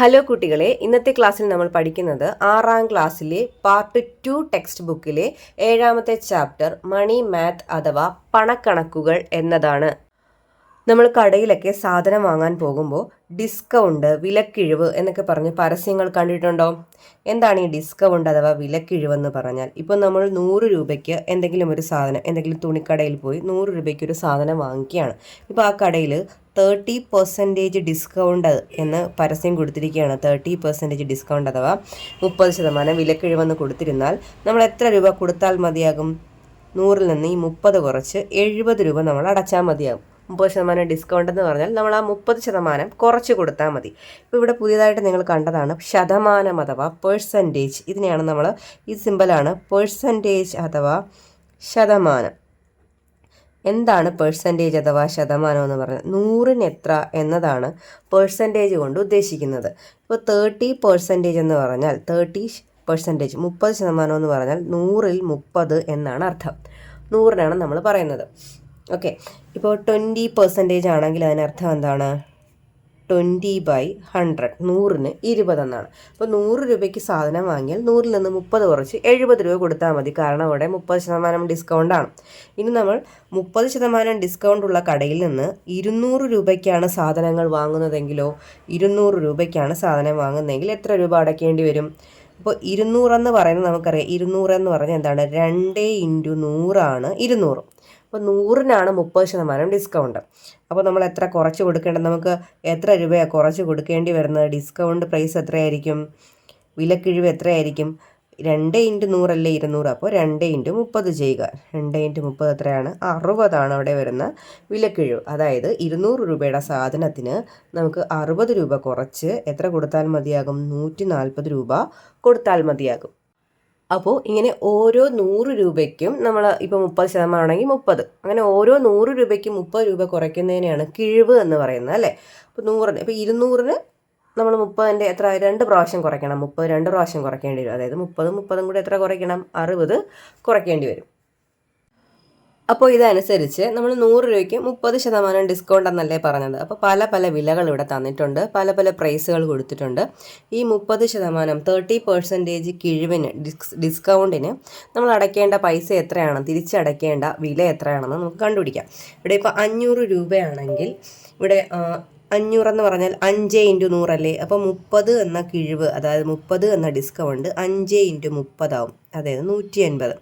Hello കുട്ടികളെ, ഇന്നത്തെ ക്ലാസ്സിൽ നമ്മൾ പഠിക്കുന്നത് 6ാം ക്ലാസ്സിലെ പാർട്ട് 2 ടെക്സ്റ്റ് ബുക്കിലെ 7ാമത്തെ ചാപ്റ്റർ മണി മാത്ത് അഥവാ പണക്കണക്കുകൾ എന്നതാണ്. നമ്മൾ കടയിലൊക്കെ സാധനം വാങ്ങാൻ പോകുമ്പോൾ ഡിസ്കൗണ്ട്, വിലക്കിഴിവ് എന്നൊക്കെ പറഞ്ഞ് പരസ്യങ്ങൾ കണ്ടിട്ടുണ്ടോ? എന്താണ് ഈ ഡിസ്കൗണ്ട് അഥവാ വിലക്കിഴിവെന്ന് പറഞ്ഞാൽ? ഇപ്പോൾ നമ്മൾ 100 രൂപയ്ക്ക് എന്തെങ്കിലും ഒരു സാധനം, എന്തെങ്കിലും തുണിക്കടയിൽ പോയി 100 രൂപയ്ക്ക് ഒരു സാധനം വാങ്ങിക്കുകയാണ്. ഇപ്പോൾ ആ കടയിൽ 30% ഡിസ്കൗണ്ട് എന്ന് പരസ്യം കൊടുത്തിരിക്കുകയാണ്. 30% ഡിസ്കൗണ്ട് അഥവാ 30% വിലക്കിഴിവെന്ന് കൊടുത്തിരുന്നാൽ നമ്മൾ എത്ര രൂപ കൊടുത്താൽ മതിയാകും? 100-ൽ നിന്ന് ഈ 30 കുറച്ച് 70 രൂപ നമ്മൾ അടച്ചാൽ മതിയാകും. 30% ഡിസ്കൗണ്ട് എന്ന് പറഞ്ഞാൽ നമ്മൾ ആ 30% കുറച്ച് കൊടുത്താൽ മതി. ഇപ്പോൾ ഇവിടെ പുതിയതായിട്ട് നിങ്ങൾ കണ്ടതാണ് ശതമാനം അഥവാ പെർസെൻറ്റേജ്. ഇതിനെയാണ് നമ്മൾ, ഈ സിമ്പലാണ് പെർസെൻറ്റേജ് അഥവാ ശതമാനം. എന്താണ് പെർസെൻറ്റേജ് അഥവാ ശതമാനം എന്ന് പറഞ്ഞാൽ? 100-ന് എത്ര എന്നതാണ് പെർസെൻറ്റേജ് കൊണ്ട് ഉദ്ദേശിക്കുന്നത്. ഇപ്പോൾ 30% എന്ന് പറഞ്ഞാൽ 30%, 30% എന്ന് പറഞ്ഞാൽ 100-ൽ 30 എന്നാണ് അർത്ഥം. 100-നാണ് നമ്മൾ പറയുന്നത്. ഓക്കെ, ഇപ്പോൾ 20% ആണെങ്കിൽ അതിനർത്ഥം എന്താണ്? 20/100, 100-ന് 20 എന്നാണ്. അപ്പോൾ 100 രൂപയ്ക്ക് സാധനം വാങ്ങിയാൽ 100-ൽ നിന്ന് 30 കുറച്ച് 70 രൂപ കൊടുത്താൽ മതി. കാരണം അവിടെ 30% ഡിസ്കൗണ്ടാണ്. ഇനി നമ്മൾ 30% ഡിസ്കൗണ്ട് ഉള്ള കടയിൽ നിന്ന് 200 രൂപയ്ക്കാണ് സാധനങ്ങൾ വാങ്ങുന്നതെങ്കിലോ, 200 രൂപയ്ക്കാണ് സാധനം വാങ്ങുന്നതെങ്കിൽ എത്ര രൂപ അടയ്ക്കേണ്ടി വരും? അപ്പോൾ 200 എന്ന് പറയുന്നത് നമുക്കറിയാം. 200 എന്ന് പറഞ്ഞാൽ എന്താണ്? 2 × 100 ആണ് 200. അപ്പോൾ 100-നാണ് 30% ഡിസ്കൗണ്ട്. അപ്പോൾ നമ്മൾ എത്ര കുറച്ച് കൊടുക്കേണ്ടത്? നമുക്ക് എത്ര രൂപയാണ് കുറച്ച് കൊടുക്കേണ്ടി വരുന്നത്? ഡിസ്കൗണ്ട് പ്രൈസ് എത്രയായിരിക്കും? വിലക്കിഴിവ് എത്രയായിരിക്കും? 2 × 100 അല്ലേ 200. അപ്പോൾ 2 × 30 ചെയ്യുക. 2 × 30 എത്രയാണ്? 60 അവിടെ വരുന്ന വിലക്കിഴിവ്. അതായത് 200 രൂപയുടെ സാധനത്തിന് നമുക്ക് 60 രൂപ കുറച്ച് എത്ര കൊടുത്താൽ മതിയാകും? 140 രൂപ കൊടുത്താൽ മതിയാകും. അപ്പോൾ ഇങ്ങനെ ഓരോ 100 രൂപയ്ക്കും നമ്മൾ ഇപ്പോൾ 30% ആണെങ്കിൽ 30, അങ്ങനെ ഓരോ 100 രൂപയ്ക്കും 30 രൂപ കുറയ്ക്കുന്നതിനെയാണ് കിഴിവ് എന്ന് പറയുന്നത്, അല്ലേ? അപ്പോൾ 100-ന്, ഇപ്പോൾ 200-ന് നമ്മൾ 30-ൻ്റെ എത്ര? 2 പ്രാവശ്യം കുറയ്ക്കണം. 30 2 പ്രാവശ്യം കുറയ്ക്കേണ്ടി വരും. അതായത് 30 കൂടെ എത്ര കുറയ്ക്കണം? 60 കുറയ്ക്കേണ്ടി വരും. അപ്പോൾ ഇതനുസരിച്ച് നമ്മൾ 100 രൂപയ്ക്ക് 30% ഡിസ്കൗണ്ട് എന്നല്ലേ പറഞ്ഞത്. അപ്പോൾ പല പല വിലകൾ ഇവിടെ തന്നിട്ടുണ്ട്, പല പല പ്രൈസുകൾ കൊടുത്തിട്ടുണ്ട്. ഈ 30% 30% കിഴിവിന്, ഡിസ്കൗണ്ടിന് നമ്മൾ അടയ്ക്കേണ്ട പൈസ എത്രയാണ്, തിരിച്ചടയ്ക്കേണ്ട വില എത്രയാണെന്ന് നമുക്ക് കണ്ടുപിടിക്കാം. ഇവിടെ ഇപ്പോൾ 500 രൂപയാണെങ്കിൽ ഇവിടെ 500 എന്ന് പറഞ്ഞാൽ 5 × 100 അല്ലേ? അപ്പോൾ 30 എന്ന കിഴിവ്, അതായത് 30 എന്ന ഡിസ്കൗണ്ട് 5 × 30 ആവും, അതായത് 180.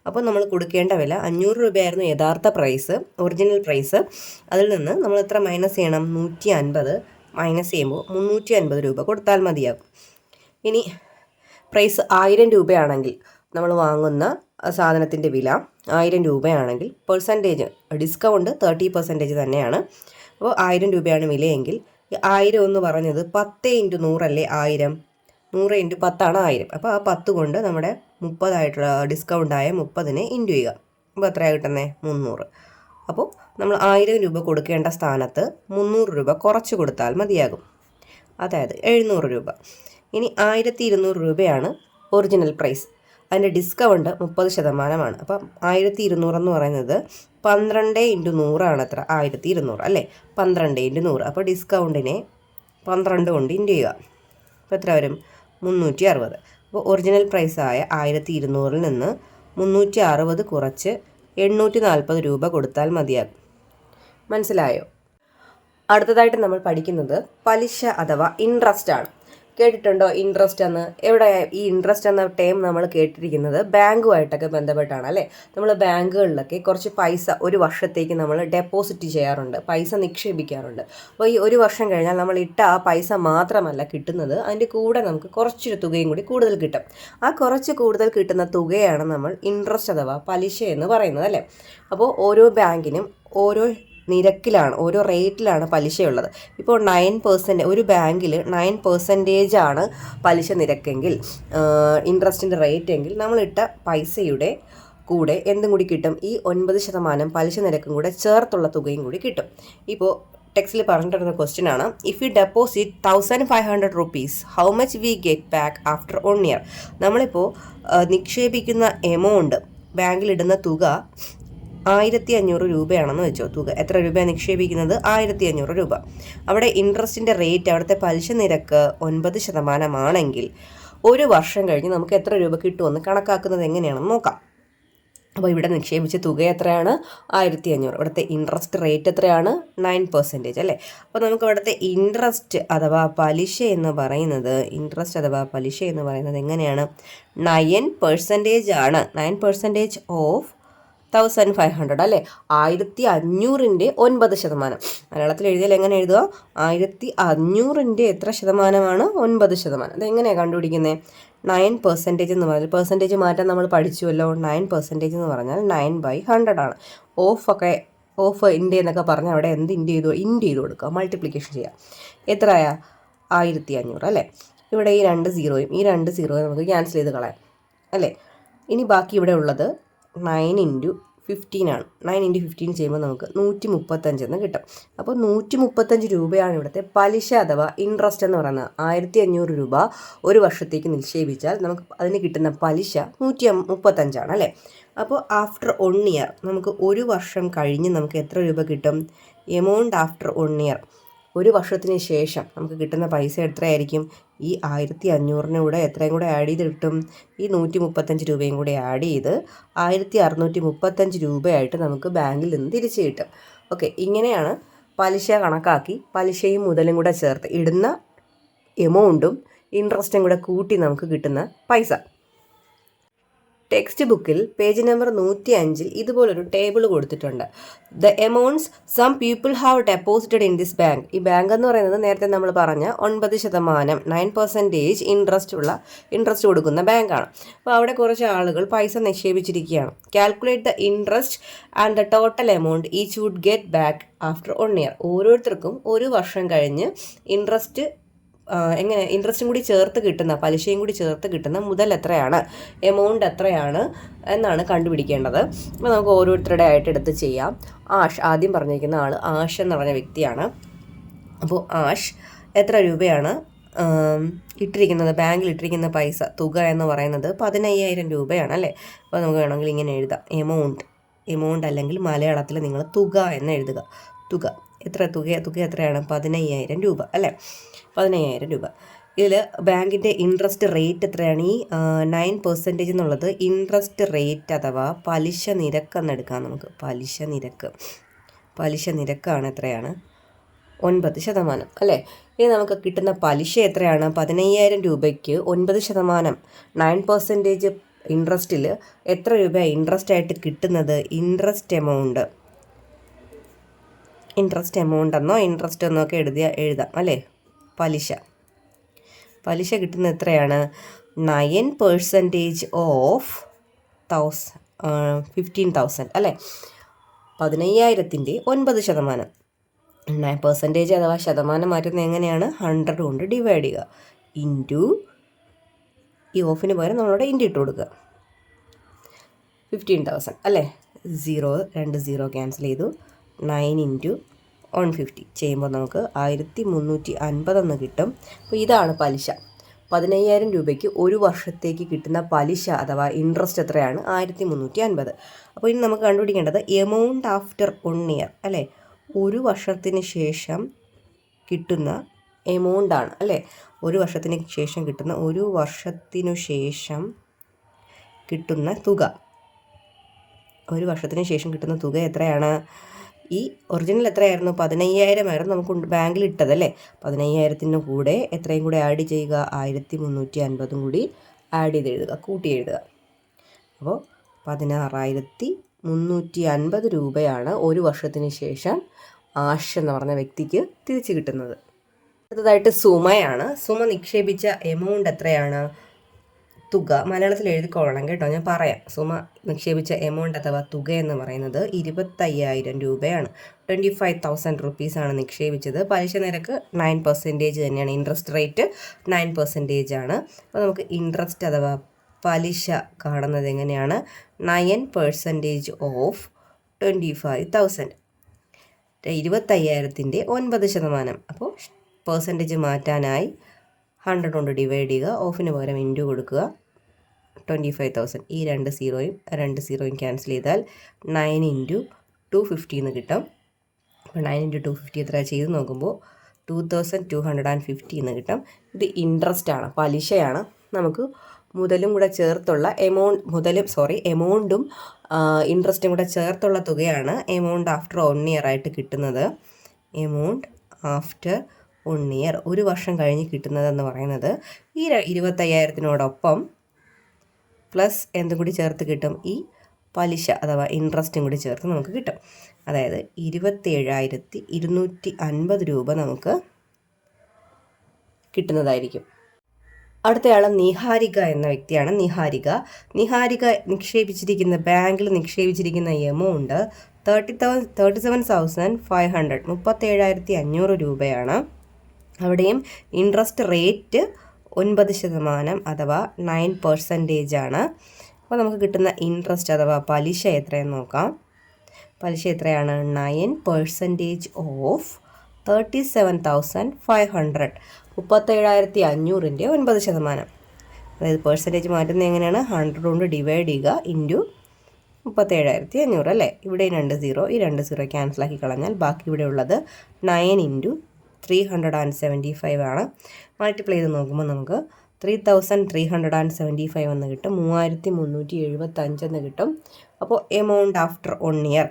അപ്പോൾ നമ്മൾ കൊടുക്കേണ്ട വില 500 രൂപയായിരുന്നു യഥാർത്ഥ പ്രൈസ്, ഒറിജിനൽ പ്രൈസ്. അതിൽ നിന്ന് നമ്മൾ എത്ര മൈനസ് ചെയ്യണം? 150 മൈനസ് ചെയ്യുമ്പോൾ 350 രൂപ കൊടുത്താൽ മതിയാകും. ഇനി പ്രൈസ് 1000 രൂപയാണെങ്കിൽ, നമ്മൾ വാങ്ങുന്ന സാധനത്തിൻ്റെ വില 1000 രൂപയാണെങ്കിൽ പെർസെൻറ്റേജ് ഡിസ്കൗണ്ട് 30% തന്നെയാണ്. അപ്പോൾ 1000 രൂപയാണ് വിലയെങ്കിൽ 1000 എന്ന് പറഞ്ഞത് 10 × 100 അല്ലേ 1000. 100 × 10 ആണ് 1000. അപ്പോൾ ആ 10 കൊണ്ട് നമ്മുടെ 30 ഡിസ്കൗണ്ടായ 30-നെ ഇൻറ്റു ചെയ്യുക. അപ്പോൾ എത്രയാണ് കിട്ടുന്നത്? 300. അപ്പോൾ നമ്മൾ 1000 രൂപ കൊടുക്കേണ്ട സ്ഥാനത്ത് 300 രൂപ കുറച്ച് കൊടുത്താൽ മതിയാകും, അതായത് 700 രൂപ. ഇനി 1200 രൂപയാണ് ഒറിജിനൽ പ്രൈസ്. അതിൻ്റെ ഡിസ്കൗണ്ട് 30%. അപ്പം 1200 എന്ന് പറയുന്നത് 12 × 100 ആണ് എത്ര? 1200 അല്ലേ? 12 × 100. അപ്പോൾ ഡിസ്കൗണ്ടിനെ 12 കൊണ്ട് ഇൻറ്റു ചെയ്യുക. അപ്പോൾ എത്ര വരും? 360. അപ്പോൾ ഒറിജിനൽ പ്രൈസായ 1200-ൽ നിന്ന് 360 കുറച്ച് 840 രൂപ കൊടുത്താൽ മതിയാകും. മനസ്സിലായോ? അടുത്തതായിട്ട് നമ്മൾ പഠിക്കുന്നത് പലിശ അഥവാ ഇൻട്രസ്റ്റ് ആണ്. കേട്ടിട്ടുണ്ടോ ഇൻട്രസ്റ്റ് എന്ന്? എവിടെ ഈ ഇൻട്രസ്റ്റ് എന്ന ടേം നമ്മൾ കേട്ടിരിക്കുന്നത് ബാങ്കുമായിട്ടൊക്കെ ബന്ധപ്പെട്ടാണ്, അല്ലേ? നമ്മൾ ബാങ്കുകളിലൊക്കെ കുറച്ച് പൈസ ഒരു വർഷത്തേക്ക് നമ്മൾ ഡെപ്പോസിറ്റ് ചെയ്യാറുണ്ട്, പൈസ നിക്ഷേപിക്കാറുണ്ട്. അപ്പോൾ ഈ ഒരു വർഷം കഴിഞ്ഞാൽ നമ്മൾ ഇട്ട ആ പൈസ മാത്രമല്ല കിട്ടുന്നത്, അതിൻ്റെ കൂടെ നമുക്ക് കുറച്ചൊരു തുകയും കൂടി കൂടുതൽ കിട്ടും. ആ കുറച്ച് കൂടുതൽ കിട്ടുന്ന തുകയാണ് നമ്മൾ ഇൻട്രസ്റ്റ് അഥവാ പലിശ എന്ന് പറയുന്നത്, അല്ലേ? അപ്പോൾ ഓരോ ബാങ്കിനും ഓരോ നിരക്കിലാണ്, ഓരോ റേറ്റിലാണ് പലിശയുള്ളത്. ഇപ്പോൾ 9%, ഒരു ബാങ്കിൽ 9% ആണ് പലിശ നിരക്കെങ്കിൽ, ഇൻട്രസ്റ്റിൻ്റെ റേറ്റ് എങ്കിൽ, നമ്മളിട്ട പൈസയുടെ കൂടെ എന്തും കൂടി കിട്ടും? ഈ 9% പലിശ നിരക്കും കൂടെ ചേർത്തുള്ള തുകയും കൂടി കിട്ടും. ഇപ്പോൾ ടെക്സ്റ്റിൽ പറഞ്ഞിട്ടുള്ള ക്വസ്റ്റ്യൻ ആണ്, if you deposit 1500 rupees, how much we get back after 1 year? നമ്മളിപ്പോൾ നിക്ഷേപിക്കുന്ന എമൗണ്ട്, ബാങ്കിലിടുന്ന തുക 1500 രൂപയാണെന്ന് വെച്ചോ. തുക എത്ര രൂപയാണ് നിക്ഷേപിക്കുന്നത്? 1500 രൂപ. അവിടെ ഇൻട്രസ്റ്റിൻ്റെ റേറ്റ്, അവിടുത്തെ പലിശ നിരക്ക് 9% ആണെങ്കിൽ ഒരു വർഷം കഴിഞ്ഞ് നമുക്ക് എത്ര രൂപ കിട്ടുമെന്ന് കണക്കാക്കുന്നത് എങ്ങനെയാണെന്ന് നോക്കാം. അപ്പോൾ ഇവിടെ നിക്ഷേപിച്ച തുക എത്രയാണ്? 1500. ഇവിടുത്തെ ഇൻട്രസ്റ്റ് റേറ്റ് എത്രയാണ്? 9% അല്ലേ. അപ്പോൾ നമുക്ക് ഇവിടുത്തെ ഇൻട്രസ്റ്റ് അഥവാ പലിശ എന്ന് പറയുന്നത് എങ്ങനെയാണ്? 9% ആണ്. 9% ഓഫ് 1500 അല്ലേ. 1500ൻ്റെ 9%. മലയാളത്തിൽ എഴുതിയാൽ എങ്ങനെ എഴുതുക? 1500ൻ്റെ എത്ര ശതമാനമാണ്? 9%. അതെങ്ങനെയാണ് കണ്ടുപിടിക്കുന്നത്? 9% എന്ന് പറഞ്ഞാൽ പെർസെൻറ്റേജ് മാറ്റാൻ നമ്മൾ പഠിച്ചുവല്ലോ. 9% എന്ന് പറഞ്ഞാൽ 9/100 ആണ്. ഓഫ് ഇൻഡ്യ എന്നൊക്കെ പറഞ്ഞാൽ അവിടെ എന്ത് ഇൻഡ്യ ചെയ്ത് കൊടുക്കുക, മൾട്ടിപ്ലിക്കേഷൻ ചെയ്യുക. എത്രയാ? 1500 അല്ലേ. ഇവിടെ ഈ 2 സീറോയും നമുക്ക് ക്യാൻസൽ ചെയ്ത് കളയാം അല്ലേ. ഇനി ബാക്കി ഇവിടെ ഉള്ളത് 9 × 15 ആണ്. 9 × 15 ചെയ്യുമ്പോൾ നമുക്ക് 135 എന്ന് കിട്ടും. അപ്പോൾ 135 രൂപയാണ് ഇവിടുത്തെ പലിശ അഥവാ ഇൻട്രസ്റ്റ് എന്ന് പറയുന്നത്. 1500 രൂപ ഒരു വർഷത്തേക്ക് നിക്ഷേപിച്ചാൽ നമുക്ക് അതിന് കിട്ടുന്ന പലിശ 135 ആണ് അല്ലേ. അപ്പോൾ ആഫ്റ്റർ 1 ഇയർ, നമുക്ക് ഒരു വർഷം കഴിഞ്ഞ് നമുക്ക് എത്ര രൂപ കിട്ടും? എമൗണ്ട് ആഫ്റ്റർ 1 ഇയർ, ഒരു വർഷത്തിന് ശേഷം നമുക്ക് കിട്ടുന്ന പൈസ എത്രയായിരിക്കും? ഈ 1500 കൂടെ എത്രയും കൂടെ ആഡ് ചെയ്ത് കിട്ടും? ഈ 135 രൂപയും കൂടെ ആഡ് ചെയ്ത് 1635 രൂപയായിട്ട് നമുക്ക് ബാങ്കിൽ നിന്ന് തിരിച്ച് കിട്ടും. ഓക്കെ, ഇങ്ങനെയാണ് പലിശ കണക്കാക്കി പലിശയും മുതലും കൂടെ ചേർത്ത് ഇടുന്ന എമൗണ്ടും ഇൻട്രസ്റ്റും കൂടെ കൂട്ടി നമുക്ക് കിട്ടുന്ന പൈസ. ടെക്സ്റ്റ് ബുക്കിൽ പേജ് നമ്പർ 105 ഇതുപോലൊരു ടേബിൾ കൊടുത്തിട്ടുണ്ട്. The amounts some people have deposited in this bank. ഈ ബാങ്ക് എന്ന് പറയുന്നത് നേരത്തെ നമ്മൾ പറഞ്ഞ 9%, 9% ഇൻട്രസ്റ്റ് കൊടുക്കുന്ന ബാങ്കാണ്. അപ്പോൾ അവിടെ കുറച്ച് ആളുകൾ പൈസ നിക്ഷേപിച്ചിരിക്കുകയാണ്. Calculate the interest and the total amount each would get back after 1 year. ഓരോരുത്തർക്കും ഒരു വർഷം കഴിഞ്ഞ് ഇൻട്രസ്റ്റും കൂടി ചേർത്ത് കിട്ടുന്ന, പലിശയും കൂടി ചേർത്ത് കിട്ടുന്ന മുതൽ എത്രയാണ്, എമൗണ്ട് എത്രയാണ് എന്നാണ് കണ്ടുപിടിക്കേണ്ടത്. അപ്പോൾ നമുക്ക് ഓരോരുത്തരുടെ ആയിട്ട് എടുത്ത് ചെയ്യാം. ആദ്യം പറഞ്ഞിരിക്കുന്ന ആൾ ആഷ് എന്ന് പറഞ്ഞ വ്യക്തിയാണ്. അപ്പോൾ ആഷ് എത്ര രൂപയാണ് ബാങ്കിൽ ഇട്ടിരിക്കുന്ന പൈസ തുക എന്ന് പറയുന്നത് 15000 രൂപയാണ് അല്ലേ. അപ്പോൾ നമുക്ക് വേണമെങ്കിൽ ഇങ്ങനെ എഴുതാം, എമൗണ്ട് അല്ലെങ്കിൽ മലയാളത്തിൽ നിങ്ങൾ തുക എന്ന് എഴുതുക. തുക എത്രയാണ്? 15000 രൂപ അല്ലേ. 15000 രൂപ. ഇതിൽ ബാങ്കിൻ്റെ ഇൻട്രസ്റ്റ് റേറ്റ് എത്രയാണ്? ഈ 9% എന്നുള്ളത് ഇൻട്രസ്റ്റ് റേറ്റ് അഥവാ പലിശ നിരക്ക് എന്നെടുക്കാം നമുക്ക്. പലിശ നിരക്കാണ് എത്രയാണ്? 9% അല്ലേ. ഇനി നമുക്ക് കിട്ടുന്ന പലിശ എത്രയാണ്? 15000 രൂപയ്ക്ക് 9%, 9% ഇൻട്രസ്റ്റിൽ എത്ര രൂപ ഇൻട്രസ്റ്റ് ആയിട്ട് കിട്ടുന്നത്? ഇൻട്രസ്റ്റ് എമൗണ്ട് എന്നോ ഇൻട്രസ്റ്റ് എന്നോ ഒക്കെ എഴുതാം അല്ലേ. പലിശ കിട്ടുന്നത് എത്രയാണ്? 9% ഓഫ് 15,000 അല്ലേ. 15000ൻ്റെ 9%. 9% അഥവാ ശതമാനം മാറ്റുന്നത് എങ്ങനെയാണ്? 100 കൊണ്ട് ഡിവൈഡ് ചെയ്യുക. ഇൻറ്റു ഈ ഓഫിന് പകരം നമ്മളിവിടെ ഇൻറ്റു ഇട്ട് കൊടുക്കുക. 15,000 അല്ലേ. 2 0 ക്യാൻസൽ ചെയ്തു. 9 × 150 ചെയ്യുമ്പോൾ നമുക്ക് 1350 എന്ന് കിട്ടും. അപ്പോൾ ഇതാണ് പലിശ. 15000 രൂപയ്ക്ക് ഒരു വർഷത്തേക്ക് കിട്ടുന്ന പലിശ അഥവാ ഇൻട്രസ്റ്റ് എത്രയാണ്? 1350. അപ്പോൾ ഇനി നമുക്ക് കണ്ടുപിടിക്കേണ്ടത് എമൗണ്ട് ആഫ്റ്റർ 1 ഇയർ അല്ലേ. ഒരു വർഷത്തിന് ശേഷം കിട്ടുന്ന എമൗണ്ടാണ് അല്ലേ. ഒരു വർഷത്തിന് ശേഷം കിട്ടുന്ന തുക എത്രയാണ്? ഈ ഒറിജിനൽ എത്രയായിരുന്നു? 15000 ആയിരുന്നു നമുക്ക് ബാങ്കിൽ ഇട്ടതല്ലേ. 15000ത്തിന് കൂടെ എത്രയും കൂടെ ആഡ് ചെയ്യുക? 1350 കൂടി ആഡ് ചെയ്ത് എഴുതുക, കൂട്ടി എഴുതുക. അപ്പോൾ 16350 രൂപയാണ് ഒരു വർഷത്തിന് ശേഷം ആഷ് എന്ന് പറഞ്ഞ വ്യക്തിക്ക് തിരിച്ചു കിട്ടുന്നത്. അടുത്തതായിട്ട് സുമയാണ്. സുമ നിക്ഷേപിച്ച എമൗണ്ട് എത്രയാണ്? തുക മലയാളത്തിൽ എഴുതിക്കൊള്ളണം കേട്ടോ, ഞാൻ പറയാം. സുമ നിക്ഷേപിച്ച എമൗണ്ട് അഥവാ തുക എന്ന് പറയുന്നത് 25000 രൂപയാണ്. 25,000 റുപ്പീസാണ് നിക്ഷേപിച്ചത്. പലിശ നിരക്ക് 9% തന്നെയാണ്. ഇൻട്രസ്റ്റ് റേറ്റ് 9% ആണ്. അപ്പോൾ നമുക്ക് ഇൻട്രസ്റ്റ് അഥവാ പലിശ കാണുന്നത് എങ്ങനെയാണ്? 9% ഓഫ് 25,000. 25,000ൻ്റെ 9%. അപ്പോൾ പെർസെൻറ്റേജ് മാറ്റാനായി 100 കൊണ്ട് ഡിവൈഡ് ചെയ്യുക. ഓഫിന് പകരം ഇൻറ്റു കൊടുക്കുക. 25,000. ഈ 2 ക്യാൻസൽ ചെയ്താൽ 9 × 250 എന്ന് കിട്ടും. അപ്പോൾ 9 × 250 എത്ര ചെയ്ത് നോക്കുമ്പോൾ 2,250 എന്ന് കിട്ടും. ഇത് ഇൻട്രസ്റ്റ് ആണ്, പലിശയാണ്. നമുക്ക് മുതലും കൂടെ ചേർത്തുള്ള എമൗണ്ടും ഇൻട്രസ്റ്റും കൂടെ ചേർത്തുള്ള തുകയാണ് എമൗണ്ട് ആഫ്റ്റർ 1 ഇയർ ആയിട്ട് കിട്ടുന്നത്. എമൗണ്ട് ആഫ്റ്റർ 1 ഇയർ, ഒരു വർഷം കഴിഞ്ഞ് കിട്ടുന്നതെന്ന് പറയുന്നത് ഈ 25,000-നോടൊപ്പം പ്ലസ് എന്തും കൂടി ചേർത്ത് കിട്ടും, ഈ പലിശ അഥവാ ഇൻട്രസ്റ്റും കൂടി ചേർത്ത് നമുക്ക് കിട്ടും. അതായത് 27,250 രൂപ നമുക്ക് കിട്ടുന്നതായിരിക്കും. അടുത്തയാൾ നിഹാരിക എന്ന വ്യക്തിയാണ്. നിഹാരിക നിക്ഷേപിച്ചിരിക്കുന്ന ബാങ്കിൽ നിക്ഷേപിച്ചിരിക്കുന്ന എമൗണ്ട് 37,500 37,500 രൂപയാണ്. അവിടെയും ഇൻട്രസ്റ്റ് റേറ്റ് 9% അഥവാ 9% ആണ്. അപ്പോൾ നമുക്ക് കിട്ടുന്ന ഇൻട്രസ്റ്റ് അഥവാ പലിശ എത്രയെന്ന് നോക്കാം. പലിശ എത്രയാണ്? 9% ഓഫ് 37,500, 37,500-ൻ്റെ 9%. അതായത് പെർസെൻറ്റേജ് മാറ്റുന്നത് എങ്ങനെയാണ്? 100 കൊണ്ട് ഡിവൈഡ് ചെയ്യുക ഇൻറ്റു 37,500 അല്ലേ. ഇവിടെ 2 0, ഈ 2 0 ക്യാൻസലാക്കി കളഞ്ഞാൽ ബാക്കി ഇവിടെ ഉള്ളത് 9 × 375 ആണ്. മൾട്ടിപ്ലൈ ചെയ്ത് നോക്കുമ്പോൾ നമുക്ക് 3,375 എന്ന് കിട്ടും, 3,375 എന്ന് കിട്ടും. അപ്പോൾ എമൗണ്ട് ആഫ്റ്റർ 1 ഇയർ,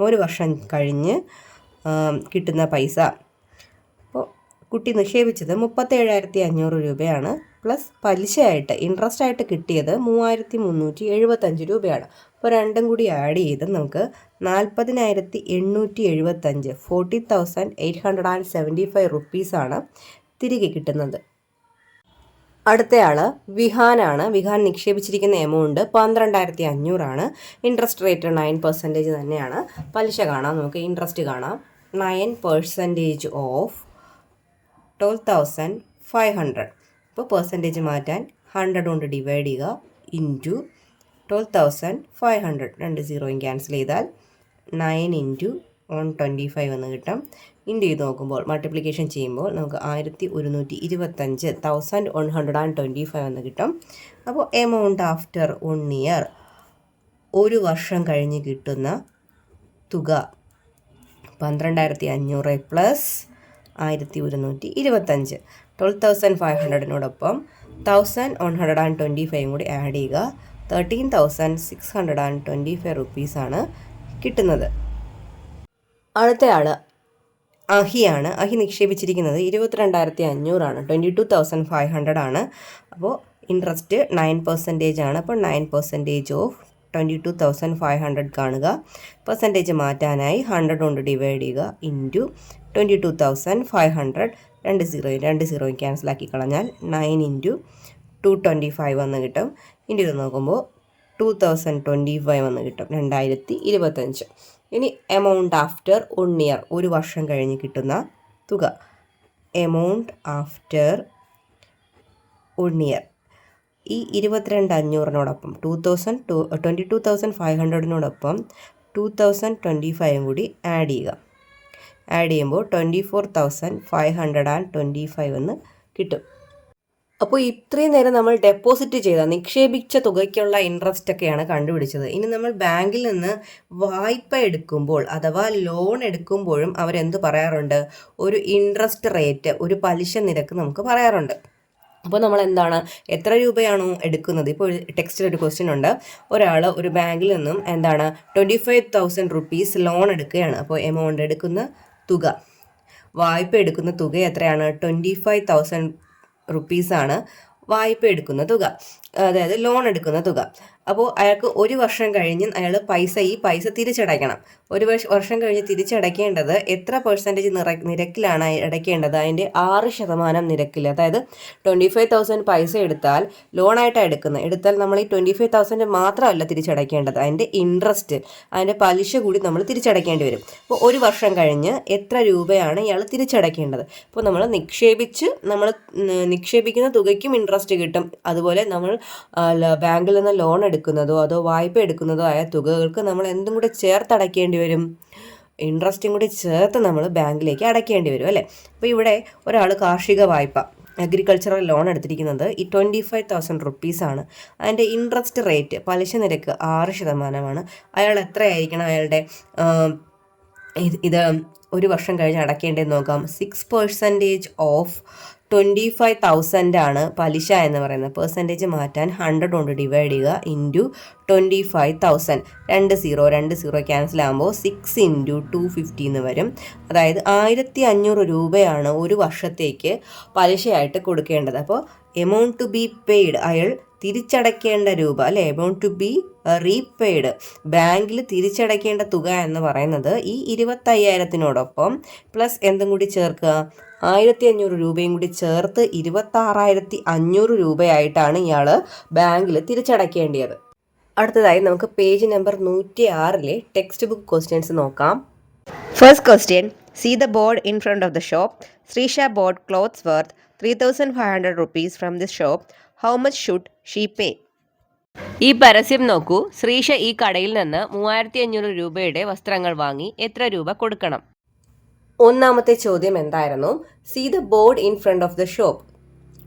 ഒരു വർഷം കഴിഞ്ഞ് കിട്ടുന്ന പൈസ. അപ്പോൾ കുട്ടി നിക്ഷേപിച്ചത് 37,500 രൂപയാണ്. പ്ലസ് പലിശയായിട്ട് ഇൻട്രസ്റ്റ് ആയിട്ട് കിട്ടിയത് 3,375 രൂപയാണ്. അപ്പോൾ രണ്ടും കൂടി ആഡ് ചെയ്ത് നമുക്ക് 40,875 40,875 റുപ്പീസാണ് തിരികെ കിട്ടുന്നത്. അടുത്തയാൾ വിഹാനാണ്. വിഹാൻ നിക്ഷേപിച്ചിരിക്കുന്ന എമൗണ്ട് 12,500 ആണ്. ഇൻട്രസ്റ്റ് റേറ്റ് 9% തന്നെയാണ്. പലിശ കാണാം, നമുക്ക് ഇൻട്രസ്റ്റ് കാണാം. 9% ഓഫ് 12,500. ഇപ്പോൾ പെർസെൻറ്റേജ് മാറ്റാൻ 100 കൊണ്ട് ഡിവൈഡ് ചെയ്യുക ഇൻറ്റു 12,500, 2 0 ക്യാൻസൽ ചെയ്താൽ 9 × 125 എന്ന് കിട്ടും. ഇൻറ്റു ചെയ്ത് നോക്കുമ്പോൾ മൾട്ടിപ്ലിക്കേഷൻ ചെയ്യുമ്പോൾ നമുക്ക് 1,125 1,125 എന്ന് കിട്ടും. അപ്പോൾ എമൗണ്ട് ആഫ്റ്റർ 1 ഇയർ, ഒരു വർഷം കഴിഞ്ഞ് കിട്ടുന്ന തുക 12,500 പ്ലസ് 1,125, 12,500-നോടൊപ്പം 1,125 കൂടി ആഡ് ചെയ്യുക, 13,625 റുപ്പീസാണ് കിട്ടുന്നത്. അടുത്തയാൾ അഹിയാണ്. അഹി നിക്ഷേപിച്ചിരിക്കുന്നത് 22,500 ആണ്, 22,500 ആണ്. അപ്പോൾ ഇൻട്രസ്റ്റ് 9% ആണ്. അപ്പോൾ 9% ഓഫ് 22,500 കാണുക. പെർസെൻറ്റേജ് മാറ്റാനായി 100 കൊണ്ട് ഡിവൈഡ് ചെയ്യുക ഇൻറ്റു 22,500, 2 0 ക്യാൻസലാക്കി കളഞ്ഞാൽ 9 × 225 എന്ന് കിട്ടും. ഇൻറ്റു ചെയ്ത് നോക്കുമ്പോൾ 2,025 എന്ന് കിട്ടും, 2025. ഇനി എമൗണ്ട് ആഫ്റ്റർ 1 ഇയർ, ഒരു വർഷം കഴിഞ്ഞ് കിട്ടുന്ന തുക. എമൗണ്ട് ആഫ്റ്റർ 1 ഇയർ, ഈ 22,500-നോടൊപ്പം 22,500-നോടൊപ്പം 2,025 കൂടി ആഡ് ചെയ്യുക. ആഡ് ചെയ്യുമ്പോൾ 24,525 എന്ന് കിട്ടും. അപ്പോൾ ഇത്രയും നേരം നമ്മൾ ഡെപ്പോസിറ്റ് ചെയ്ത നിക്ഷേപിച്ച തുകയ്ക്കുള്ള ഇൻട്രസ്റ്റ് ഒക്കെയാണ് കണ്ടുപിടിച്ചത്. ഇനി നമ്മൾ ബാങ്കിൽ നിന്ന് വായ്പ എടുക്കുമ്പോൾ അഥവാ ലോൺ എടുക്കുമ്പോഴും അവരെന്ത് പറയാറുണ്ട്? ഒരു ഇൻട്രസ്റ്റ് റേറ്റ്, ഒരു പലിശ നിരക്ക് നമുക്ക് പറയാറുണ്ട്. അപ്പോൾ നമ്മൾ എന്താണ്, എത്ര രൂപയാണോ എടുക്കുന്നത്? ഇപ്പോൾ ടെക്സ്റ്റിൽ ഒരു ക്വസ്റ്റ്യൻ ഉണ്ട്. ഒരാൾ ഒരു ബാങ്കിൽ നിന്നും 25,000 റുപ്പീസ് ലോൺ എടുക്കുകയാണ്. അപ്പോൾ എമൗണ്ട് എടുക്കുന്ന തുക, വായ്പ എടുക്കുന്ന തുക എത്രയാണ്? 25,000 റുപ്പീസാണ് വായ്പ എടുക്കുന്ന തുക, അതായത് ലോൺ എടുക്കുന്ന തുക. അപ്പോൾ അയാൾക്ക് ഒരു വർഷം കഴിഞ്ഞ് അയാൾ ഈ പൈസ തിരിച്ചടയ്ക്കണം. ഒരു വർഷം കഴിഞ്ഞ് തിരിച്ചടയ്ക്കേണ്ടത് എത്ര പെർസെൻറ്റേജ് നിരക്കിലാണ് അടയ്ക്കേണ്ടത്? അതിൻ്റെ 6% നിരക്കിൽ. അതായത് 25,000 പൈസ എടുത്താൽ ലോണായിട്ടാണ് എടുത്താൽ നമ്മൾ ഈ 25,000 മാത്രമല്ല തിരിച്ചടയ്ക്കേണ്ടത്, അതിൻ്റെ ഇൻട്രസ്റ്റ്, അതിൻ്റെ പലിശ കൂടി നമ്മൾ തിരിച്ചടയ്ക്കേണ്ടി വരും. അപ്പോൾ ഒരു വർഷം കഴിഞ്ഞ് എത്ര രൂപയാണ് ഇയാൾ തിരിച്ചടയ്ക്കേണ്ടത്? അപ്പോൾ നമ്മൾ നിക്ഷേപിക്കുന്ന തുകയ്ക്കും ഇൻട്രസ്റ്റ് കിട്ടും. അതുപോലെ നമ്മൾ ബാങ്കിൽ നിന്ന് ലോൺ എടുക്കുന്നതോ അതോ വായ്പ എടുക്കുന്നതോ ആയ തുകകൾക്ക് നമ്മൾ എന്തും കൂടെ ചേർത്തടയ്ക്കേണ്ടി വരും? ഇൻട്രസ്റ്റും കൂടി ചേർത്ത് നമ്മൾ ബാങ്കിലേക്ക് അടയ്ക്കേണ്ടി വരും അല്ലേ. അപ്പോൾ ഇവിടെ ഒരാൾ കാർഷിക വായ്പ അഗ്രികൾച്ചറൽ ലോൺ എടുത്തിരിക്കുന്നത് ഈ 25,000 റുപ്പീസാണ്. അതിൻ്റെ ഇൻട്രസ്റ്റ് റേറ്റ് പലിശ നിരക്ക് 6%. അയാൾ എത്രയായിരിക്കണം അയാളുടെ ഇത് ഒരു വർഷം കഴിഞ്ഞ് അടയ്ക്കേണ്ടതെന്ന് നോക്കാം. 6% ഓഫ് 25,000 ആണ് പലിശ എന്ന് പറയുന്നത്. പെർസെൻറ്റേജ് മാറ്റാൻ 100 കൊണ്ട് ഡിവൈഡ് ചെയ്യുക ഇൻറ്റു 25,000. 2 0 ക്യാൻസൽ ആകുമ്പോൾ 6 ഇൻറ്റു 250 എന്ന് വരും. അതായത് 1,500 രൂപയാണ് ഒരു വർഷത്തേക്ക് പലിശയായിട്ട് കൊടുക്കേണ്ടത്. അപ്പോൾ എമൗണ്ട് ടു ബി പെയ്ഡ്, അയാൾ തിരിച്ചടയ്ക്കേണ്ട രൂപ അല്ലെ, എമൗണ്ട് ടു ബി റീപെയ്ഡ്, ബാങ്കിൽ തിരിച്ചടയ്ക്കേണ്ട തുക എന്ന് പറയുന്നത് ഈ 25,000-നോടൊപ്പം പ്ലസ് എന്തും കൂടി ചേർക്കുക, 1,500 രൂപയും കൂടി ചേർത്ത് 26,500 രൂപയായിട്ടാണ് ഇയാൾ ബാങ്കിൽ തിരിച്ചടയ്ക്കേണ്ടത്. അടുത്തതായി നമുക്ക് പേജ് നമ്പർ 106-ലെ ടെക്സ്റ്റ് ബുക്ക് ക്വസ്റ്റ്യൻസ് നോക്കാം. First question, see the board in front of the shop. Shreesha bought clothes worth 3,500 rupees from this shop. How much should she pay? ഈ പരസ്യം നോക്കൂ. ശ്രീഷ ഈ കടയിൽ നിന്ന് 3,500 രൂപയുടെ വസ്ത്രങ്ങൾ വാങ്ങി. എത്ര രൂപ കൊടുക്കണം? ഒന്നാമത്തെ ചോദ്യം എന്തായിരുന്നു? See the board in front of the shop.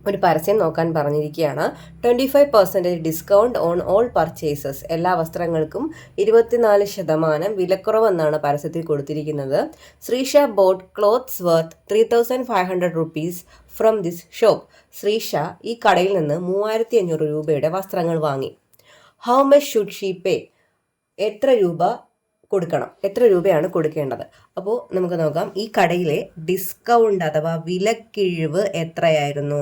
ഒരു പരസ്യം നോക്കാൻ പറഞ്ഞിരിക്കുകയാണ്. 25% ഡിസ്കൗണ്ട് ഓൺ ഓൾ പർച്ചേസസ്. എല്ലാ വസ്ത്രങ്ങൾക്കും 24% വിലക്കുറവെന്നാണ് പരസ്യത്തിൽ കൊടുത്തിരിക്കുന്നത്. Sreesha bought clothes worth 3,500 rupees from this shop. Sreesha ഈ കടയിൽ നിന്ന് 3,500 രൂപയുടെ വസ്ത്രങ്ങൾ വാങ്ങി. ഹൗ മച്ച് ഷുഡ് ഷീ പേ? എത്ര രൂപ കൊടുക്കണം, എത്ര രൂപയാണ് കൊടുക്കേണ്ടത്? അപ്പോൾ നമുക്ക് നോക്കാം. ഈ കടയിലെ ഡിസ്കൗണ്ട് അഥവാ വിലക്കിഴിവ് എത്രയായിരുന്നു?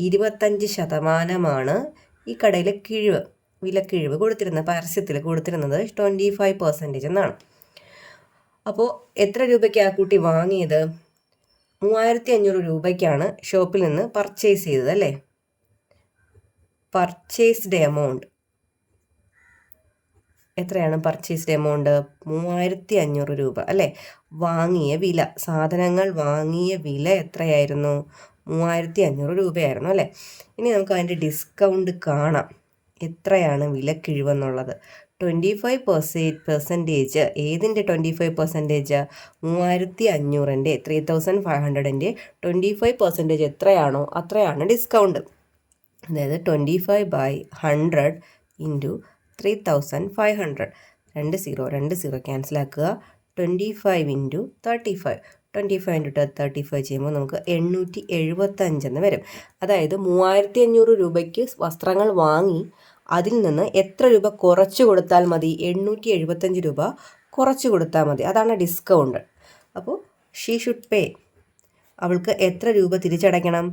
25% ഈ കടയിലെ വിലക്കിഴിവ് കൊടുത്തിരുന്നത്. പരസ്യത്തിൽ കൊടുത്തിരുന്നത് 25% എന്നാണ്. അപ്പോൾ എത്ര രൂപയ്ക്ക് ആ കുട്ടി വാങ്ങിയത്? 3,500 രൂപയ്ക്കാണ് ഷോപ്പിൽ നിന്ന് പർച്ചേസ് ചെയ്തത് അല്ലേ? പർച്ചേസ്ഡ് എമൗണ്ട് എത്രയാണ്? പർച്ചേസ്ഡ് എമൗണ്ട് 3,500 രൂപ അല്ലേ? വാങ്ങിയ വില, സാധനങ്ങൾ വാങ്ങിയ വില എത്രയായിരുന്നു? 3,500 രൂപയായിരുന്നു അല്ലേ? ഇനി നമുക്ക് അതിൻ്റെ ഡിസ്കൗണ്ട് കാണാം. എത്രയാണ് വിലക്കിഴിവെന്നുള്ളത്? 25%. ഏതിൻ്റെ 25%? 3,500-ൻ്റെ 3,500-ൻ്റെ 25% എത്രയാണോ അത്രയാണ് ഡിസ്കൗണ്ട്. അതായത് 25/100 ഇൻറ്റു 3,500. 2 0 ക്യാൻസൽ ആക്കുക. 25 ഇൻറ്റു 35. 25 ഇൻറ്റു 35 ചെയ്യുമ്പോൾ നമുക്ക് 875 എന്ന് വരും. അതായത് 3,500 രൂപയ്ക്ക് വസ്ത്രങ്ങൾ വാങ്ങി അതിൽ നിന്ന് എത്ര രൂപ കുറച്ച് കൊടുത്താൽ മതി? 875 രൂപ കുറച്ച് കൊടുത്താൽ മതി. അതാണ് ഡിസ്കൗണ്ട്. അപ്പോൾ ഷീ ഷുഡ് പേ, അവൾക്ക് എത്ര രൂപ തിരിച്ചടയ്ക്കണം?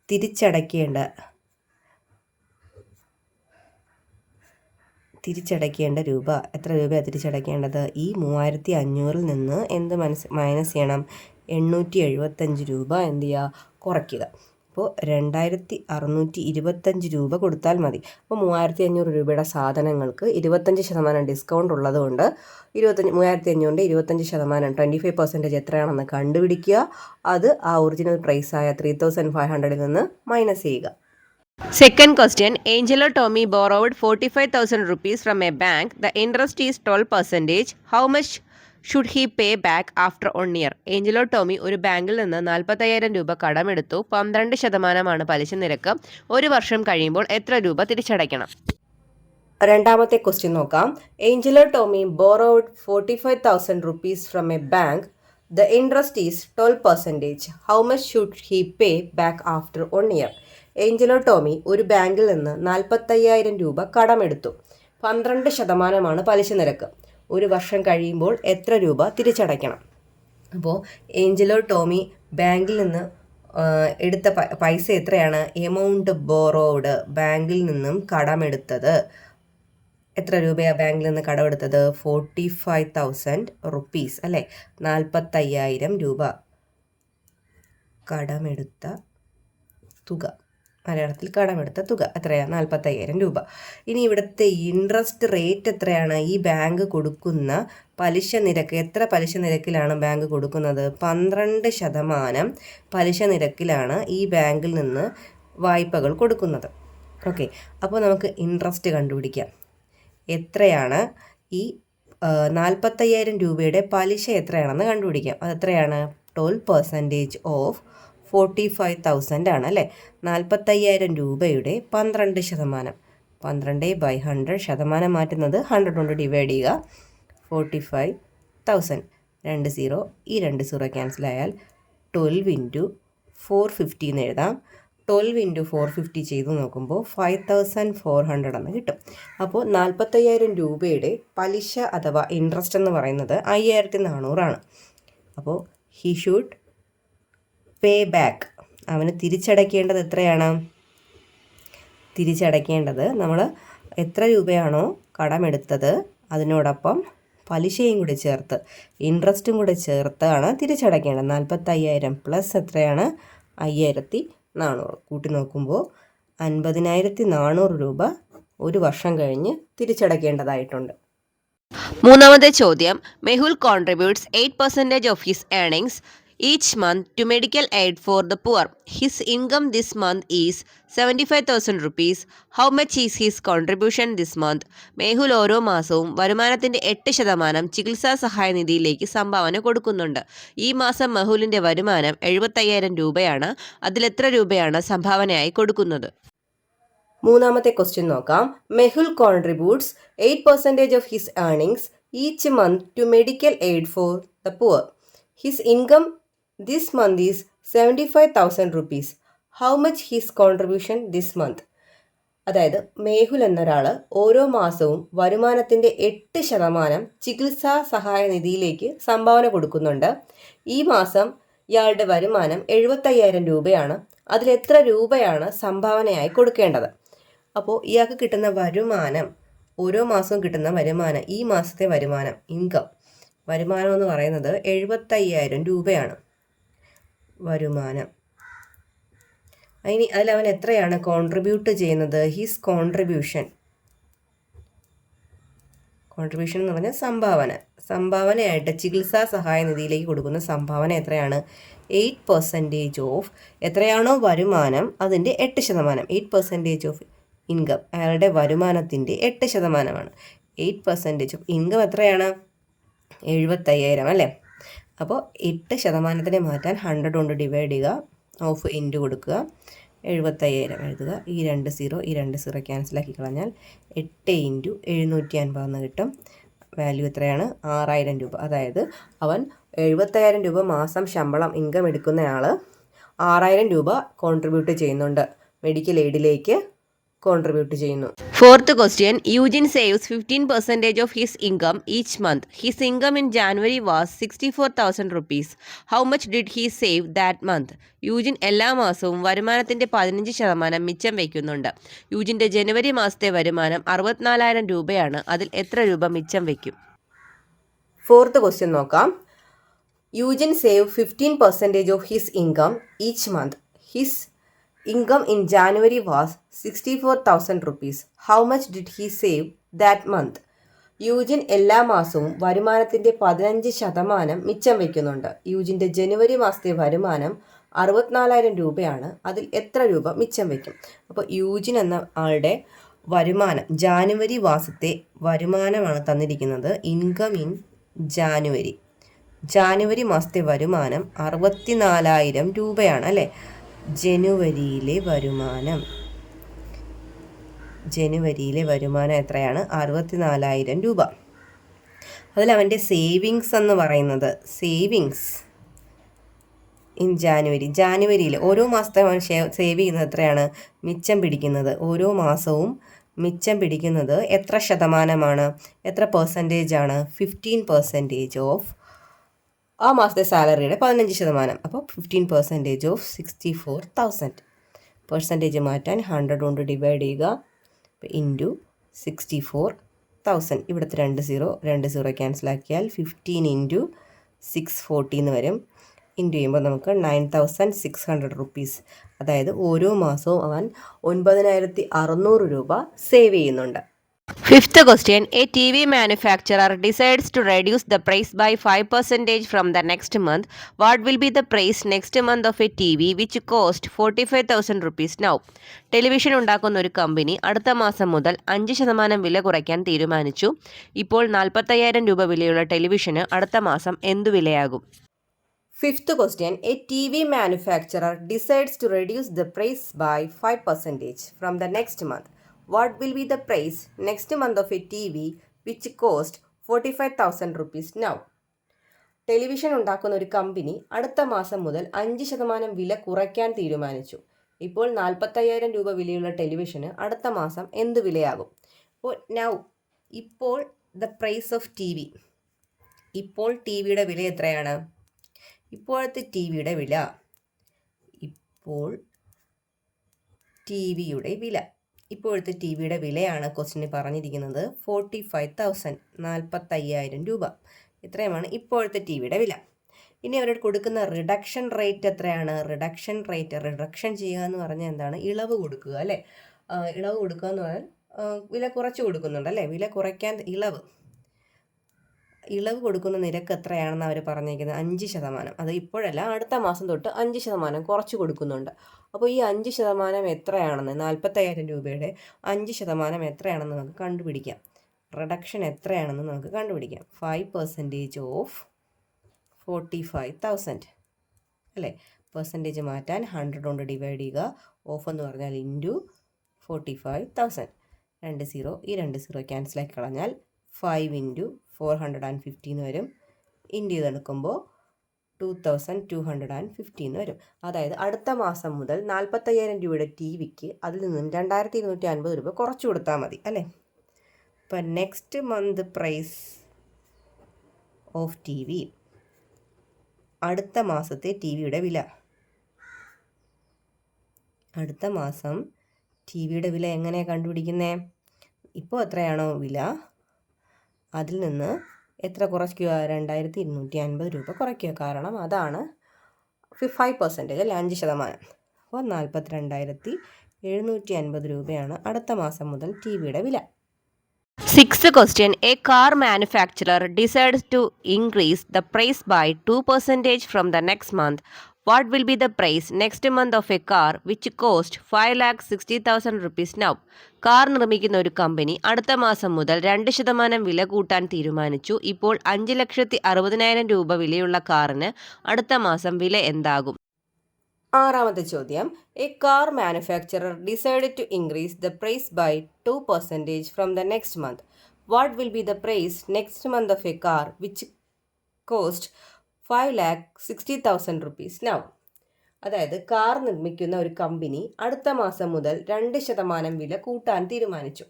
തിരിച്ചടയ്ക്കേണ്ട രൂപ എത്ര രൂപയാണ് തിരിച്ചടയ്ക്കേണ്ടത്? ഈ 3,500-ൽ നിന്ന് എന്ത് മൈനസ് ചെയ്യണം? 875 രൂപ എന്ത് ചെയ്യുക? കുറയ്ക്കുക. അപ്പോൾ 2,625 രൂപ കൊടുത്താൽ മതി. അപ്പോൾ 3,500 രൂപയുടെ സാധനങ്ങൾക്ക് 25% ഡിസ്കൗണ്ട് ഉള്ളതുകൊണ്ട് 3,500-ൻ്റെ 25%, 25% എത്രയാണെന്ന് കണ്ടുപിടിക്കുക. അത് ആ ഒറിജിനൽ പ്രൈസായ 3,500-ൽ നിന്ന് മൈനസ് ചെയ്യുക. Second question, Angelo Tommy borrowed 45,000 rupees from a bank. The interest is 12%. How much should he pay back after 1 year? Angelo Tomy ഒരു ബാങ്കിൽ നിന്ന് 45,000 രൂപ കടമെടുത്തു. 12% പലിശ നിരക്ക്. ഒരു വർഷം കഴിയുമ്പോൾ എത്ര രൂപ തിരിച്ചടയ്ക്കണം? രണ്ടാമത്തെ ക്വസ്റ്റ്യൻ നോക്കാം. Angelo Tomy borrowed 45,000 rupees from a bank. The interest is 12%. How much should he pay back after 1 year? Angelo Tomy ഒരു ബാങ്കിൽ നിന്ന് 45,000 രൂപ കടമെടുത്തു. 12% പലിശ നിരക്ക്. ഒരു വർഷം കഴിയുമ്പോൾ എത്ര രൂപ തിരിച്ചടയ്ക്കണം? അപ്പോൾ ഏഞ്ചലോ ടോമി ബാങ്കിൽ നിന്ന് എടുത്ത പൈസ എത്രയാണ്? എമൗണ്ട് ബോറോഡ്, ബാങ്കിൽ നിന്നും കടമെടുത്തത് എത്ര രൂപയാണ്? ബാങ്കിൽ നിന്ന് കടമെടുത്തത് 45,000 rupees അല്ലേ? 45,000 രൂപ കടമെടുത്ത തുക, മലയാളത്തിൽ കടമെടുത്ത തുക എത്രയാണ്? 45,000 രൂപ. ഇനി ഇവിടുത്തെ ഇൻട്രസ്റ്റ് റേറ്റ് എത്രയാണ്? ഈ ബാങ്ക് കൊടുക്കുന്ന പലിശ നിരക്ക്, എത്ര പലിശ നിരക്കിലാണ് ബാങ്ക് കൊടുക്കുന്നത്? 12% പലിശ നിരക്കിലാണ് ഈ ബാങ്കിൽ നിന്ന് വായ്പകൾ കൊടുക്കുന്നത്. ഓക്കെ, അപ്പോൾ നമുക്ക് ഇൻട്രസ്റ്റ് കണ്ടുപിടിക്കാം. എത്രയാണ് ഈ 45,000 രൂപയുടെ പലിശ എത്രയാണെന്ന് കണ്ടുപിടിക്കാം. അതെത്രയാണ്? 12% ഓഫ് 45,000 ആണ് അല്ലേ. 45,000 രൂപയുടെ 12%. 12/100 ശതമാനം മാറ്റുന്നത് 100 കൊണ്ട് ഡിവൈഡ് ചെയ്യുക. 45,000. 2 0, ഈ 2 0 ക്യാൻസലായാൽ 12 ഇൻറ്റു 450 എന്ന് എഴുതാം. 12 ഇൻറ്റു 450 ചെയ്ത് നോക്കുമ്പോൾ 5,400 എന്ന് കിട്ടും. അപ്പോൾ 45,000 രൂപയുടെ പലിശ അഥവാ ഇൻട്രസ്റ്റ് എന്ന് പറയുന്നത് 5,400 ആണ്. അപ്പോൾ ഹി ഷുഡ് പേ ബാക്ക്, അവന് തിരിച്ചടയ്ക്കേണ്ടത് എത്രയാണ്? തിരിച്ചടയ്ക്കേണ്ടത് നമ്മൾ എത്ര രൂപയാണോ കടമെടുത്തത് അതിനോടൊപ്പം പലിശയും കൂടി ചേർത്ത് ഇൻട്രസ്റ്റും കൂടി ചേർത്താണ് തിരിച്ചടയ്ക്കേണ്ടത്. 45,000 പ്ലസ് എത്രയാണ്? 5,400. കൂട്ടി നോക്കുമ്പോൾ 50,400 രൂപ ഒരു വർഷം കഴിഞ്ഞ് തിരിച്ചടയ്ക്കേണ്ടതായിട്ടുണ്ട്. മൂന്നാമത്തെ ചോദ്യം, Mehul contributes 8% of his earnings each month to medical aid for the poor. His income this month is 75,000 rupees. How much is his contribution this month? Mehul ഓരോ മാസവും വരുമാനത്തിൻ്റെ 8% ചികിത്സാ സഹായ നിധിയിലേക്ക് സംഭാവന കൊടുക്കുന്നുണ്ട്. ഈ മാസം മെഹുലിൻ്റെ വരുമാനം 75,000 രൂപയാണ്. അതിലെത്ര രൂപയാണ് സംഭാവനയായി കൊടുക്കുന്നത്? മൂന്നാമത്തെ ക്വസ്റ്റ്യൻ നോക്കാം. Mehul contributes 8% of his earnings each month to medical aid for the poor. His income this month is 75,000 rupees. How much his contribution this month? അതായത് മെഹുൽ എന്നൊരാൾ ഓരോ മാസവും വരുമാനത്തിൻ്റെ 8% ചികിത്സാ സഹായ നിധിയിലേക്ക് സംഭാവന കൊടുക്കുന്നുണ്ട്. ഈ മാസം ഇയാളുടെ വരുമാനം 75,000 രൂപയാണ്. അതിലെത്ര രൂപയാണ് സംഭാവനയായി കൊടുക്കേണ്ടത്? അപ്പോൾ ഇയാൾക്ക് കിട്ടുന്ന വരുമാനം, ഓരോ മാസവും കിട്ടുന്ന വരുമാനം, ഈ മാസത്തെ വരുമാനം, ഇൻകം, വരുമാനം എന്ന് പറയുന്നത് 75,000 രൂപയാണ് വരുമാനം. അതിലവൻ എത്രയാണ് കോൺട്രിബ്യൂട്ട് ചെയ്യുന്നത്? ഹിസ് കോൺട്രിബ്യൂഷൻ എന്ന് പറഞ്ഞാൽ സംഭാവനയായിട്ട് ചികിത്സാ സഹായ നിധിയിലേക്ക് കൊടുക്കുന്ന സംഭാവന എത്രയാണ്? 8% ഓഫ് എത്രയാണോ വരുമാനം അതിൻ്റെ 8%. 8% ഓഫ് ഇൻകം, അയാളുടെ വരുമാനത്തിൻ്റെ 8%. 8% ഓഫ് ഇൻകം എത്രയാണ്? 75,000 അല്ലേ. അപ്പോൾ 8% മാറ്റാൻ 100 കൊണ്ട് ഡിവൈഡ് ചെയ്യുക, ഓഫ് ഇൻറ്റു കൊടുക്കുക, 75,000 എഴുതുക. ഈ 2 0 ക്യാൻസലാക്കി കളഞ്ഞാൽ 8 ഇൻറ്റു 750 എന്ന് കിട്ടും. വാല്യൂ എത്രയാണ്? 6,000 രൂപ. അതായത് അവൻ 75,000 രൂപ മാസം ശമ്പളം ഇൻകം എടുക്കുന്നയാൾ 6,000 രൂപ കോൺട്രിബ്യൂട്ട് ചെയ്യുന്നുണ്ട്, മെഡിക്കൽ എയ്ഡിലേക്ക് കോൺട്രിബ്യൂട്ട് ചെയ്യുന്നു. Fourth question, Eugene saves 15% of his income each month. His income in January was 64,000 rupees. How much did he save that month? യൂജിൻ എല്ലാ മാസവും വരുമാനത്തിൻ്റെ 15% മിച്ചം വയ്ക്കുന്നുണ്ട്. യൂജിൻ്റെ ജനുവരി മാസത്തെ വരുമാനം 64,000 രൂപയാണ്. അതിൽ എത്ര രൂപ മിച്ചം വയ്ക്കും? ഫോർത്ത് ക്വസ്റ്റ്യൻ നോക്കാം. Eugene save 15% of his income each month. His income in January was 64,000 rupees. How much did he save that month? യൂജിൻ എല്ലാ മാസവും വരുമാനത്തിൻ്റെ 15% മിച്ചം വയ്ക്കുന്നുണ്ട്. യൂജിൻ്റെ ജനുവരി മാസത്തെ വരുമാനം 64,000 രൂപയാണ്. അതിൽ എത്ര രൂപ മിച്ചം വയ്ക്കും? അപ്പോൾ യൂജിൻ എന്ന ആളുടെ വരുമാനം, ജാനുവരി മാസത്തെ വരുമാനമാണ് തന്നിരിക്കുന്നത്. ഇൻകം ഇൻ ജാനുവരി മാസത്തെ വരുമാനം 64,000 രൂപയാണ് അല്ലേ. ജനുവരിയിലെ വരുമാനം എത്രയാണ്? 64,000 രൂപ. അതിൽ അവൻ്റെ സേവിങ്സ് എന്ന് പറയുന്നത്, സേവിങ്സ് ഇൻ ജാനുവരിയിൽ ഓരോ മാസത്തെ അവൻ സേവ് ചെയ്യുന്നത് എത്രയാണ്? മിച്ചം പിടിക്കുന്നത്, ഓരോ മാസവും മിച്ചം പിടിക്കുന്നത് എത്ര ശതമാനമാണ്? എത്ര പെർസെൻറ്റേജാണ്? 15% ഓഫ് ആ മാസത്തെ സാലറിയുടെ 15%. അപ്പോൾ 15% ഓഫ് 64,000. പെർസെൻറ്റേജ് മാറ്റാൻ 100 കൊണ്ട് ഡിവൈഡ് ചെയ്യുക, ഇൻറ്റു 64,000. ഇവിടുത്തെ 2 0 ക്യാൻസലാക്കിയാൽ 15 ഇൻറ്റു 640 എന്ന് വരും. ഇൻറ്റു ചെയ്യുമ്പോൾ നമുക്ക് 9,600 റുപ്പീസ്. അതായത് ഓരോ മാസവും അവൻ 9,600 രൂപ സേവ് ചെയ്യുന്നുണ്ട്. Fifth question, a TV manufacturer decides to reduce the price by 5% from the next month. What will be the price next month of a TV which cost 45,000 rupees now? Television ഉണ്ടാക്കുന്ന ഒരു company അടുത്ത മാസം മുതൽ 5% വില കുറയ്ക്കാൻ തീരുമാനിച്ചു. ഇപ്പോൾ 45,000 രൂപ വിലയുള്ള ടെലിവിഷന് അടുത്ത മാസം എന്തു വിലയാകും? Fifth question, a TV manufacturer decides to reduce the price by 5% from the next month. What will be the price next month of a TV which cost 45,000 rupees now? Television ഉണ്ടാക്കുന്ന ഒരു കമ്പനി അടുത്ത മാസം മുതൽ 5% വില കുറയ്ക്കാൻ തീരുമാനിച്ചു. ഇപ്പോൾ 45,000 രൂപ വിലയുള്ള ടെലിവിഷന് അടുത്ത മാസം എന്ത് വിലയാകും? അപ്പോൾ ഇപ്പോൾ the price of T. ഇപ്പോൾ ടി വിയുടെ വില എത്രയാണ്? ഇപ്പോഴത്തെ ടി വിയുടെ വില ഇപ്പോഴത്തെ ടി വിയുടെ വിലയാണ് ക്വസ്റ്റിന് പറഞ്ഞിരിക്കുന്നത് 45,000, 45,000 രൂപ. ഇത്രയുമാണ് ഇപ്പോഴത്തെ ടി വിയുടെ വില. ഇനി അവരോട് കൊടുക്കുന്ന റിഡക്ഷൻ റേറ്റ് എത്രയാണ്? റിഡക്ഷൻ ചെയ്യുക എന്ന് പറഞ്ഞാൽ എന്താണ്? ഇളവ് കൊടുക്കുക അല്ലേ? ഇളവ് കൊടുക്കുക എന്ന് പറഞ്ഞാൽ വില കുറച്ച് കൊടുക്കുന്നുണ്ട് അല്ലേ? വില കുറയ്ക്കാൻ ഇളവ് കൊടുക്കുന്ന നിരക്ക് എത്രയാണെന്ന് അവർ പറഞ്ഞിരിക്കുന്നത് 5%. അത് ഇപ്പോഴല്ല, അടുത്ത മാസം തൊട്ട് 5% കുറച്ച് കൊടുക്കുന്നുണ്ട്. അപ്പോൾ ഈ 5% എത്രയാണെന്ന്, 45,000 രൂപയുടെ 5% എത്രയാണെന്ന് നമുക്ക് കണ്ടുപിടിക്കാം. റിഡക്ഷൻ എത്രയാണെന്ന് നമുക്ക് കണ്ടുപിടിക്കാം. 5% ഓഫ് 45,000 അല്ലേ? പെർസെൻറ്റേജ് മാറ്റാൻ 100 കൊണ്ട് ഡിവൈഡ് ചെയ്യുക. ഓഫ് എന്ന് പറഞ്ഞാൽ ഇൻറ്റു 45,000. 2 0, ഈ 2 0 ക്യാൻസലാക്കി കളഞ്ഞാൽ 5 ഇൻറ്റു 450 എന്ന് വരും. ഇൻറ്റു ചെയ്തെടുക്കുമ്പോൾ 2250 വരും. അതായത് അടുത്ത മാസം മുതൽ 45,000 രൂപയുടെ ടി വിക്ക് അതിൽ നിന്നും 2250 രൂപ കുറച്ച് കൊടുത്താൽ മതി അല്ലേ? ഇപ്പം next month price of T, അടുത്ത മാസത്തെ ടി വിയുടെ വില. അടുത്ത മാസം ടി വിയുടെ വില എങ്ങനെയാണ് കണ്ടുപിടിക്കുന്നത്? ഇപ്പോൾ എത്രയാണോ വില അതിൽ നിന്ന് എത്ര കുറയ്ക്കുക? 2250 രൂപ കുറയ്ക്കുക. കാരണം അതാണ് 5% അല്ലെ, 5%. അപ്പോൾ 42,750 രൂപയാണ് അടുത്ത മാസം മുതൽ ടി വിയുടെ വില. Sixth question, a car manufacturer decides to increase the price by 2% from the next month. What will be the price next month of a car which cost 5,60,000 rupees now? Car നിർമ്മിക്കുന്ന ഒരു company അടുത്ത മാസം മുതൽ 2% വില കൂട്ടാൻ തീരുമാനിച്ചു. ഇപ്പോൾ 5,60,000 രൂപ വിലയുള്ള കാറിന് അടുത്ത മാസം വില എന്താകും? ആറാമത്തെ ചോദ്യം, a car manufacturer decided to increase the price by 2% from the next month. What will be the price next month of a car which cost 5,60,000 rupees now? അതായത് കാർ നിർമ്മിക്കുന്ന ഒരു കമ്പനി അടുത്ത മാസം മുതൽ 2% വില കൂട്ടാൻ തീരുമാനിച്ചു.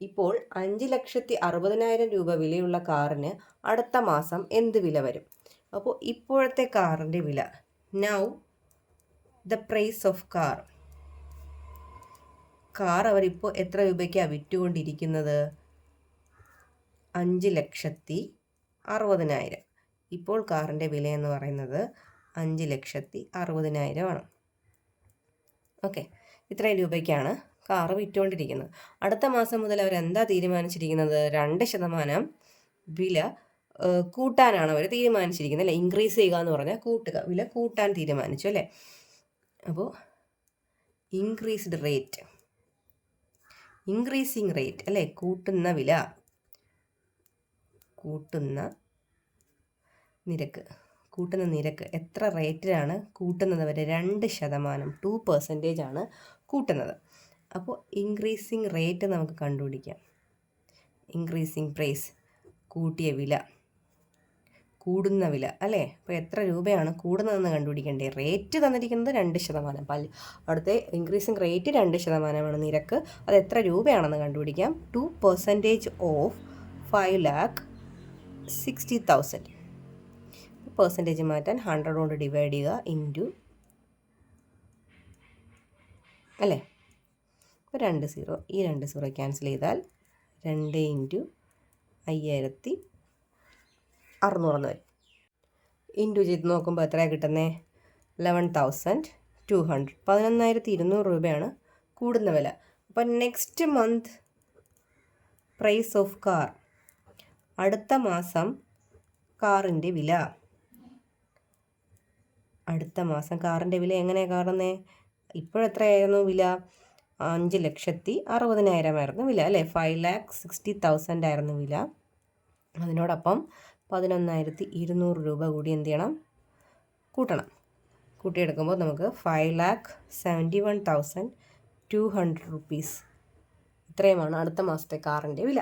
ഇപ്പോൾ 5,60,000 രൂപ വിലയുള്ള കാറിന് അടുത്ത മാസം എന്ത് വില വരും? അപ്പോൾ ഇപ്പോഴത്തെ കാറിൻ്റെ വില, ദ പ്രൈസ് ഓഫ് കാർ അവരിപ്പോൾ എത്ര രൂപയ്ക്കാണ് വിറ്റുകൊണ്ടിരിക്കുന്നത്? 5,60,000. ഇപ്പോൾ കാറിൻ്റെ വില എന്ന് പറയുന്നത് 5,60,000 ആണ്. ഓക്കെ, ഇത്രയും രൂപയ്ക്കാണ് കാർ വിറ്റുകൊണ്ടിരിക്കുന്നത്. അടുത്ത മാസം മുതൽ അവരെന്താ തീരുമാനിച്ചിരിക്കുന്നത്? 2% വില കൂട്ടാനാണ് അവർ തീരുമാനിച്ചിരിക്കുന്നത് അല്ലേ? ഇൻക്രീസ് ചെയ്യുക എന്ന് പറഞ്ഞാൽ കൂട്ടുക, വില കൂട്ടാൻ തീരുമാനിച്ചു അല്ലേ? അപ്പോൾ ഇൻക്രീസിങ് റേറ്റ് അല്ലേ? കൂട്ടുന്ന വില, കൂട്ടുന്ന നിരക്ക് എത്ര റേറ്റിലാണ് കൂട്ടുന്നത്? അവർ 2%, 2% ആണ് കൂട്ടുന്നത്. അപ്പോൾ ഇൻക്രീസിങ് റേറ്റ് നമുക്ക് കണ്ടുപിടിക്കാം. ഇൻക്രീസിങ് പ്രൈസ്, കൂട്ടിയ വില, കൂടുന്ന വില അല്ലേ? അപ്പോൾ എത്ര രൂപയാണ് കൂടുന്നതെന്ന് കണ്ടുപിടിക്കേണ്ടേ? റേറ്റ് തന്നിരിക്കുന്നത് 2%. അവിടുത്തെ ഇൻക്രീസിങ് റേറ്റ് 2% നിരക്ക്. അത് എത്ര രൂപയാണെന്ന് കണ്ടുപിടിക്കാം. 2% ഓഫ് 5,60,000. പെർസെൻറ്റേജ് മാറ്റാൻ 100 കൊണ്ട് ഡിവൈഡ് ചെയ്യുക ഇൻറ്റു അല്ലേ? അപ്പോൾ 2 0, ഈ 2 0 ക്യാൻസൽ ചെയ്താൽ 2 ഇൻറ്റു 5,600 വരും. ഇൻറ്റു ചെയ്ത് നോക്കുമ്പോൾ എത്രയാണ് കിട്ടുന്നത്? 11,200, 11,200 രൂപയാണ് കൂടുന്ന വില. അപ്പം next month price of car, അടുത്ത മാസം കാറിൻ്റെ വില. അടുത്ത മാസം കാറിൻ്റെ വില എങ്ങനെയാണ് കാണുന്നത്? ഇപ്പോഴെത്രയായിരുന്നു വില? 5,60,000 ആയിരുന്നു വില അല്ലേ? 5,60,000 ആയിരുന്നു വില. അതിനോടൊപ്പം 11,200 രൂപ കൂടി എന്ത് ചെയ്യണം? കൂട്ടണം. കൂട്ടിയെടുക്കുമ്പോൾ നമുക്ക് 5,71,200 റുപ്പീസ് ഇത്രയുമാണ് അടുത്ത മാസത്തെ കാറിൻ്റെ വില.